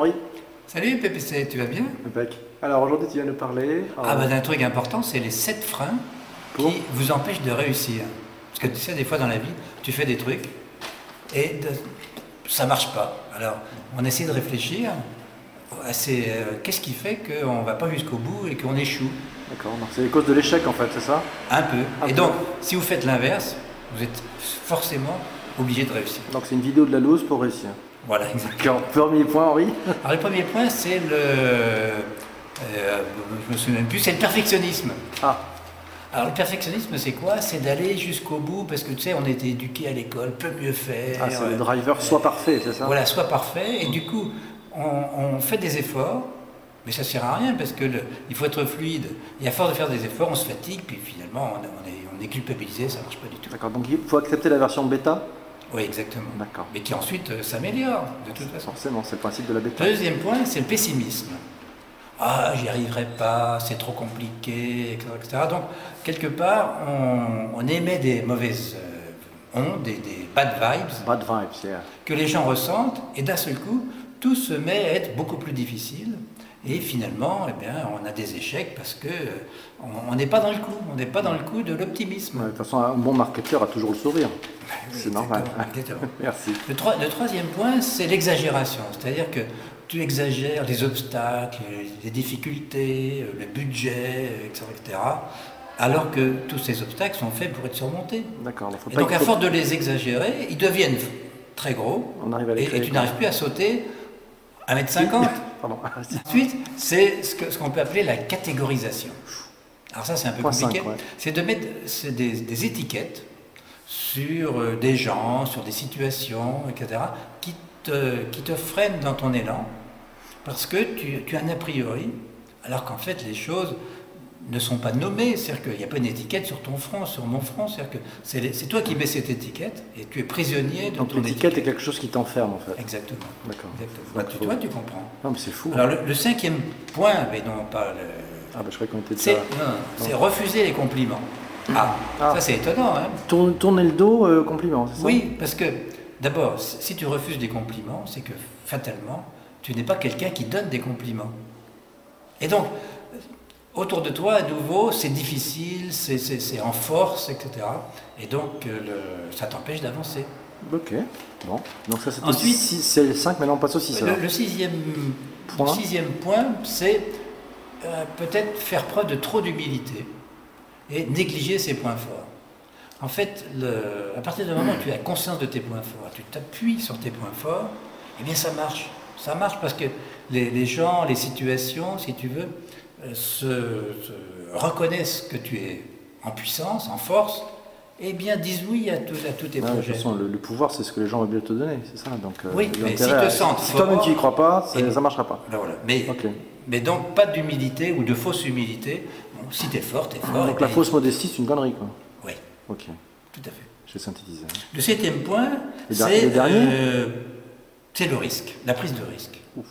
Henri. Salut PPC, tu vas bien? Impec. Alors aujourd'hui tu viens nous parler... D'un truc important, c'est les 7 freins qui vous empêchent de réussir. Parce que tu sais, des fois dans la vie, tu fais des trucs et ça marche pas. Alors, on essaie de réfléchir à qu'est-ce qui fait qu'on ne va pas jusqu'au bout et qu'on échoue. D'accord, donc c'est les causes de l'échec en fait, c'est ça? Un peu. Donc, si vous faites l'inverse, vous êtes forcément obligé de réussir. Donc c'est une vidéo de la loose pour réussir. Voilà, exactement. D'accord, premier point Henri. Alors le premier point, c'est je me souviens plus, c'est le perfectionnisme. Ah. Alors le perfectionnisme, c'est quoi? C'est d'aller jusqu'au bout, parce que tu sais, on a été éduqué à l'école, peut mieux faire. Ah, c'est le driver soit parfait, c'est ça? Voilà, soit parfait, et du coup, on fait des efforts, mais ça ne sert à rien, parce que il faut être fluide. Et à force de faire des efforts, on se fatigue, puis finalement, on est culpabilisé, ça ne marche pas du tout. D'accord, donc il faut accepter la version bêta? Oui, exactement. D'accord. Mais qui ensuite s'améliore, de toute façon. Forcément, c'est le principe de la bêta. Deuxième point, c'est le pessimisme. Ah, j'y arriverai pas, c'est trop compliqué, etc. Donc, quelque part, on émet des mauvaises ondes, des bad vibes, Yeah. que les gens ressentent, et d'un seul coup, tout se met à être beaucoup plus difficile. Et finalement, eh bien, on a des échecs parce que on n'est pas dans le coup. On n'est pas dans le coup de l'optimisme. Ouais, de toute façon, un bon marketeur a toujours le sourire. Oui, c'est normal. Exactement. Merci. Le troisième point, c'est l'exagération. C'est-à-dire que tu exagères les obstacles, les difficultés, le budget, etc. Alors que tous ces obstacles sont faits pour être surmontés. D'accord. Et donc, à force de les exagérer, ils deviennent très gros. On arrive à les créer, et tu n'arrives plus à sauter 1,50 m. Pardon. Ensuite, c'est ce qu'on peut appeler la catégorisation. Alors ça, c'est un peu compliqué. 5, ouais. C'est de mettre des étiquettes sur des gens, sur des situations, etc., qui te freinent dans ton élan, parce que tu as un a priori, alors qu'en fait, les choses ne sont pas nommées. C'est-à-dire qu'il n'y a pas une étiquette sur ton front, sur mon front. C'est-à-dire que c'est toi qui mets cette étiquette, et tu es prisonnier de ton étiquette. Donc l'étiquette est quelque chose qui t'enferme, en fait. Exactement. D'accord. Bah, toi, tu comprends. Non, mais c'est fou. Alors, le cinquième point, mais non pas le... Ah, bah je croyais qu'on était de c'est, ça. c'est refuser les compliments. Ça c'est étonnant. Hein. Tourner le dos, compliment, c'est ça? Oui, parce que d'abord, si tu refuses des compliments, c'est que fatalement, tu n'es pas quelqu'un qui donne des compliments. Et donc, autour de toi, à nouveau, c'est difficile, c'est en force, etc. Et donc, ça t'empêche d'avancer. Ok, bon. Donc ça c'était Ensuite, c'est le 5, maintenant on passe au 6. Le sixième point, c'est peut-être faire preuve de trop d'humilité et négliger ses points forts. En fait, à partir du moment où tu as conscience de tes points forts, tu t'appuies sur tes points forts, eh bien ça marche. Ça marche parce que les gens, les situations, si tu veux, reconnaissent que tu es en puissance, en force, et bien disent oui à tous tes projets. De toute façon, le pouvoir, c'est ce que les gens veulent bien te donner, c'est ça. Donc, oui, mais si te sentent si toi-même tu n'y crois pas, ça ne marchera pas. Voilà. Mais donc, pas d'humilité ou de fausse humilité. Bon, si t'es fort, t'es fort. Donc la fausse modestie, c'est une connerie, quoi. Oui. Ok. Tout à fait. Je vais synthétiser. Le septième point, c'est le risque, la prise de risque. Ouf.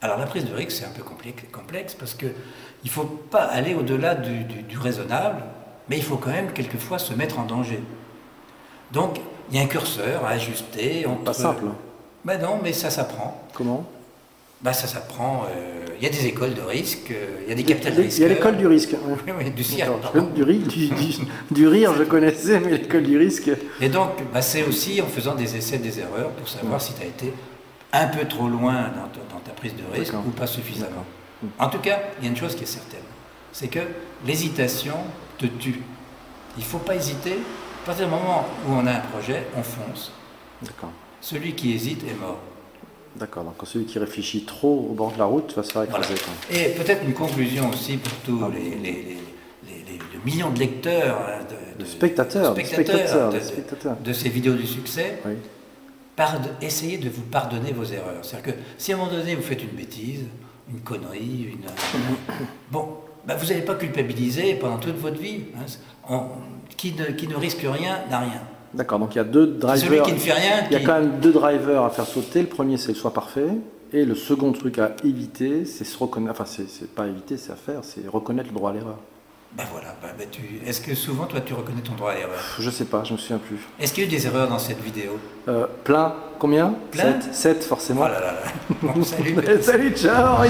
Alors la prise de risque, c'est un peu complexe parce qu'il ne faut pas aller au-delà du raisonnable, mais il faut quand même quelquefois se mettre en danger. Donc, il y a un curseur à ajuster. Pas simple. Ben non, mais ça s'apprend. Comment? Ça s'apprend. Il y a des écoles de risque, il y a des capitales de risque. Il y a l'école du risque. Oui, du cirque. Du rire, je connaissais, mais l'école du risque. Et donc, c'est aussi en faisant des essais, des erreurs, pour savoir si tu as été un peu trop loin dans ta prise de risque ou pas suffisamment. En tout cas, il y a une chose qui est certaine, c'est que l'hésitation te tue. Il ne faut pas hésiter. À partir du moment où on a un projet, on fonce. D'accord. Celui qui hésite est mort. D'accord, donc celui qui réfléchit trop au bord de la route va se faire écraser. Voilà. Et peut-être une conclusion aussi pour tous les millions de lecteurs, de spectateurs de ces vidéos du succès. Oui. Essayez de vous pardonner vos erreurs. C'est-à-dire que si à un moment donné vous faites une bêtise, une connerie, vous n'allez pas culpabiliser pendant toute votre vie. Hein. Qui ne risque rien n'a rien. D'accord, donc il y a deux drivers. Celui qui ne fait rien. Il y a quand même deux drivers à faire sauter. Le premier, c'est le soit parfait. Et le second truc à éviter, c'est se reconnaître. Enfin, c'est pas éviter, c'est à faire, c'est reconnaître le droit à l'erreur. Ben voilà, est-ce que souvent toi tu reconnais ton droit à l'erreur? Je sais pas, je me souviens plus. Est-ce qu'il y a eu des erreurs dans cette vidéo? Plein. Combien? Plein? 7 forcément. Oh là là là. Bon, salut. Salut, ciao.